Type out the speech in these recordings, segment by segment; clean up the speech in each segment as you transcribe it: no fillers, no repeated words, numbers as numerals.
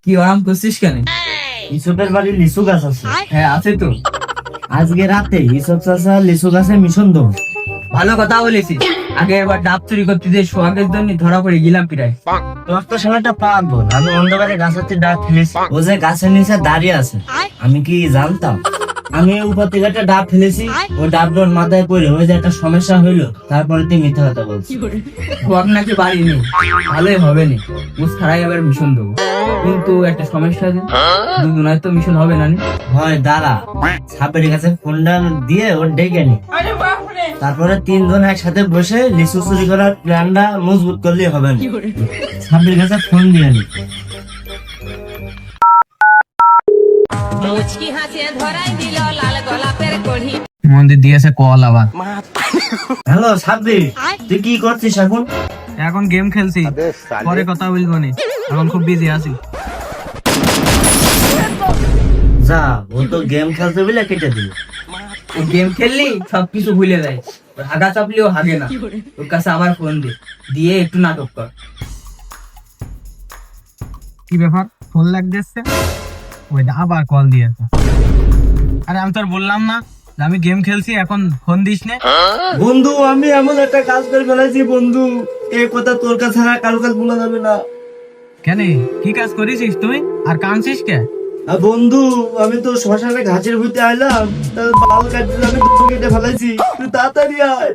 কি আরাম করছিস কেন? ইসবের বাড়ি লিচু গাছ আছে। হ্যাঁ আছে তো। আজকে রাতে ইসব চাচা লিচু গাছে মিশন দেবো। ভালো কথা বলেছিস। আগে একবার ডাব চুরি করতে যে সোহাগের জন্য ধরা পড়ে গেলাম প্রায়। তোর তো শালাটা পাগল। আমি অন্ধকারে গাছের ডাক ফেলেছি, ও যে গাছের নিচে দাঁড়িয়ে আছে আমি কি জানতাম? আমি উপর থেকে একটা ডাব ফেলেছি, ওই ডাবটার মাথায় পড়ে ওই যে একটা সমস্যা হইলো, তারপরে তুই মিথ্যা কথা বলছিস। সোহাগ নাকি বাড়ি নেই, ভালোই হবে না, বুঝ ছাড়াই আবার মিশন দেবো। কিন্তু একটা সমস্যা আছে, দুজনের তো মিশন হবে না নি? হয় দাঁড়া, সাপের কাছে ফোনটা দিয়ে ওর ডেকে নি, তারপরে তিনজন একসাথে বসে লিচু চুরি করার প্ল্যানটা মজবুত করলেই হবে না। সাপের কাছে ফোন দিয়ে নি। মুচকি হাসিয়ে ধরাই দিল লাল গোলাপের কড়ি। মন্দির দিয়েছে কল আবার। হ্যালো সাব্বির, তুই কি করছিস এখন? এখন গেম খেলছি, পরে কথা বলবো নি, এখন খুব বিজি আছি। যা, ও তো গেম খেলতে বলে কেটে দিল। গেম খেললি সবকিছু ভুলে যায়, হাগা চাপলেও হাগে না। ওর কাছে আবার ফোন দিয়ে একটু নাটক কর। কি ব্যাপার, ফোন লাগতেছে? ওই আবার কল দিয়েছে। আরে আমি তোর বললাম না যে আমি গেম খেলছি, এখন ফোন দিস না। বন্ধু, আমি এমন একটা কাজ করে ফেলেছি বন্ধু, এই কথা তোর কাছে আর কারো কাছে বলা যাবে না। কেন, কি কাজ করেছিস তুই আর কাঁদছিস কে? আর বন্ধু, আমি তো শ্মশানে ঘাসের ভিতরে আইলাম, তার বাল কাটতে আমি কেটে ফেলাইছি, তুই তাড়াতাড়ি আয়।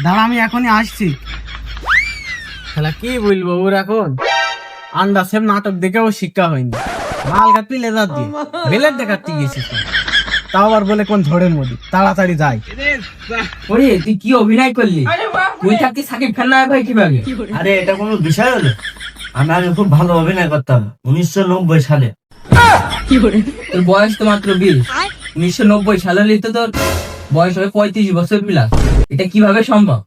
দাঁড়া, আমি এখনই আসছি। শালা কি বলবো ওর এখন, আন্ডা সেব নাটক দেখেও শিক্ষা হয়নি। মাল কাটবি লেজার দিয়ে, বেলের দেখাতে গেছিস, তাও আবার বলে কোন ঝড়ের মধ্যে তাড়াতাড়ি যাই। ওরে তুই কি অভিনয় করলি? তুই থাকতি সাকিব খান না ভাই কিভাবে? আরে এটা কোনো বিষয় হলো? আমি আগে খুব ভালো অভিনয় করতাম 1990 সালে। তোর বয়স তো মাত্র 20, 1990 সালে হলে তো তোর বয়স হবে 35 বছর প্লাস। এটা কিভাবে সম্ভব?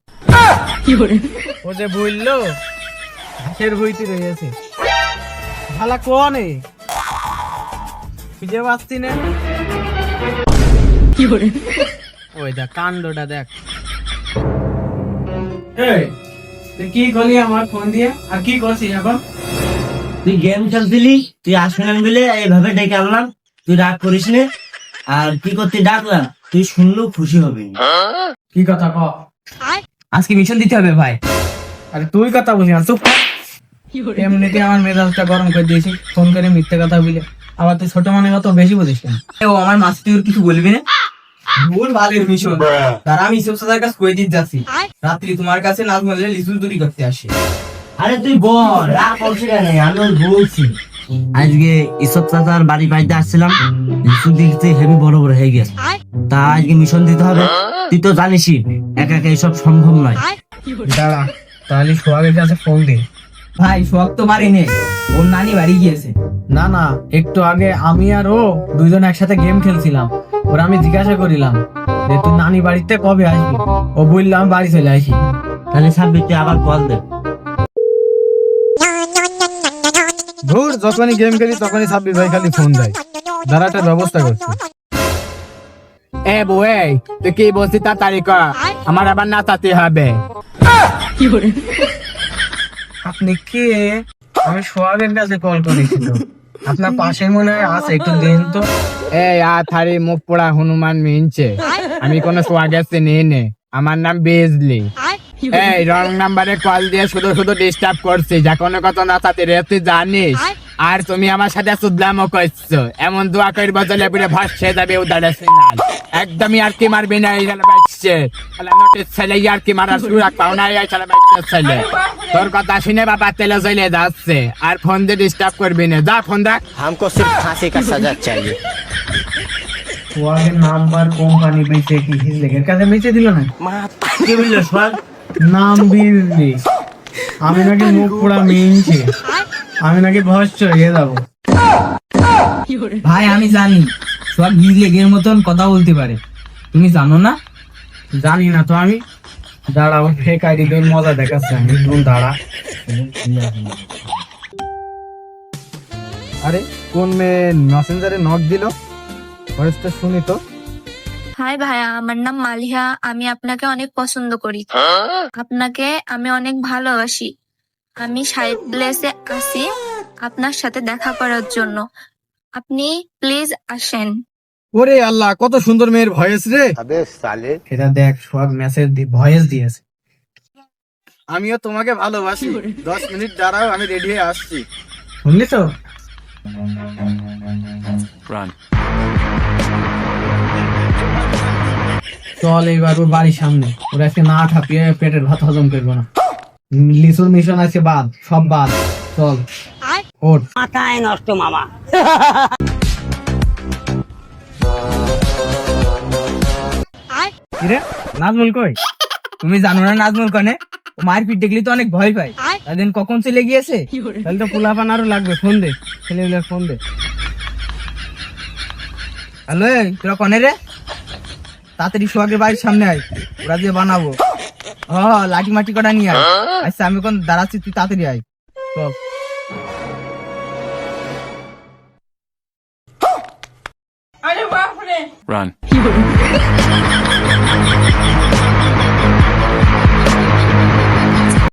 ও যে বললো ঘাসের বইতে রয়েছে, ভালা কোনে খুঁজে পাচ্ছি না। ওই দেখ কাণ্ডটা দেখ। তুই কি করলি আমার ফোন দিয়ে, আর কি করছিস এখন? তুই গেম খেলছিলি, তুই আসলেন বলে এইভাবে ডেকে আনলাম, তুই রাগ করিস নে। আর কি করতে ডাকলাম তুই শুনলেও খুশি হবি। কি কথা ক? আজকে মিশন দিতে হবে ভাই। আরে তুই কথা বলছিস না, চুপ কর। এমনিতে আমার মেজাজটা গরম করে দিয়েছি, ফোন করে মিথ্যে কথা বলে। আবার তুই ছোট মানে কত বেশি বলিস কেন? ও আমার মাসি, তুই ওর কিছু বলবি না? ভুল ভালের মিশন, তার আমি ইসব সাদার কাছে কয়ে দিতে যাচ্ছি, রাত্রি তোমার কাছে নাজমুলে লিচু চুরি করতে আসে। আরে তুই বল, রাগ করছিস কেন? আমি ওর বলছি আজকে ইসব চাচার বাড়ি বাড়িতে আসছিলাম, লিচু দেখতে হেভি বড় বড় হয়ে গেছে, তা আজকে মিশন দিতে হবে। তুই তো জানিসই একা একা এসব সম্ভব নয়। দাঁড়া, তাহলে সোহাগের কাছে ফোন দে। ভাই সোহাগ তো বাড়ি নেই, ওর নানি বাড়ি গিয়েছে। না না, একটু আগে আমি আর ও দুইজন একসাথে গেম খেলছিলাম, ওরা আমি জিজ্ঞাসা করিলাম যে তুই নানি বাড়িতে কবে আসবি, ও বললাম বাড়ি চলে আসি। তাহলে সাব্বির তুই আবার কল দে। ধুর, যখনই গেম খেলি তখনই সাব্বির ভাই খালি ফোন দেয়। দাঁড়াটার ব্যবস্থা করছে। এ বউই, তুই কি বলছিস তাড়াতাড়ি কর, আমার আবার নাচাতে হবে। আপনি কে? আমি সোহাগের কাছে কল করেছিল, আপনার পাশে মনে হয় আছে, একটু দিন তো। এই থারি মুখ পোড়া হনুমান মিনছে, আমি কোনো সোয়াগের নেই নে, আমার নাম বেজলি। এই রং নাম্বারে কল দিয়ে শুধু শুধু ডিস্টার্ব করছি, যা কোনো কথা নাচাতে রে তুই জানিস। আর তুমি আমার সাথে সুদলামও করছো, এমন দোয়া করি বদলে পুরো ভাসছে যাবে উদারে সিনাল। একদমই আর কি মারবি না, এই গেলে বাইছে নোটিস ছেলে আর কি মারার শুরু পাও না, এই ছেলে বাইছে ছেলে। তোর কথা শুনে বাবা তেলে চলে যাচ্ছে, আর ফোন দিয়ে ডিস্টার্ব করবি না, যা ফোন রাখ। हमको सिर्फ फांसी का सजा चाहिए। সোহাগের নাম্বার কোম্পানি বেঁচে কি হিজলের কাছে বেঁচে দিল না? কি বললো সোহাগ? নাম বিজলি, আমি নাকি মুখ পোড়া মিনছি, আমি নাকি ভস্য হয়ে যাবো। ভাই আমি জানি সোহাগ হিজলেগের মতন কথা বলতে পারে, তুমি জানো না? জানি না তো আমি। দাঁড়াও, ফেক আইডি দিয়ে মজা দেখাচ্ছে আমি, তুমি দাঁড়া। আরে কোন মেয়ে মেসেঞ্জারে নক দিল? ভয়েসটা শুনি তো। হাই ভাইয়া, আমার নাম মালিহা, আমি আপনাকে অনেক পছন্দ করি, আপনাকে আমি অনেক ভালোবাসি। আমি সাইড প্লেসে আছি, আপনার সাথে দেখা করার জন্য। আপনি প্লিজ আসেন। ওরে আল্লাহ, কত সুন্দর মেয়ের ভয়েস রে। সেটা দেখ, সব মেসেজ ভয়েস দিয়েছে। আমিও তোমাকে ভালোবাসি, 10 মিনিট দাঁড়াও, আমি রেডি হয়ে আসছি। শুনলি তো? চল এইবার ওর বাড়ির সামনে, ওরা আজকে না ঠাপিয়ে পেটের ভাত হজম করবো না। লিসুর মিশন আছে বাদ, সব বাদ। চল ওঠ। কিরে নাজমুল কই? তুমি জানো না নাজমুল কনে? ও মায়ের পিঠ দেখলি তো অনেক ভয় পায়। তাদের কখন চলে গিয়েছে? তাহলে তো পোলাপান আরো লাগবে। ফোন দে, ছেলেগুলোর ফোন দে। হ্যালো, তোরা কনে রে? তাড়াতাড়ি সোহাগের বাড়ির সামনে আয়, ওরা দিয়ে বানাবো। লাঠি মাটি কটা নিয়ে আয়। আচ্ছা আমি কোন দাঁড়াচ্ছি, তুই তাড়াতাড়ি আয়। চল। আরে বাপরে।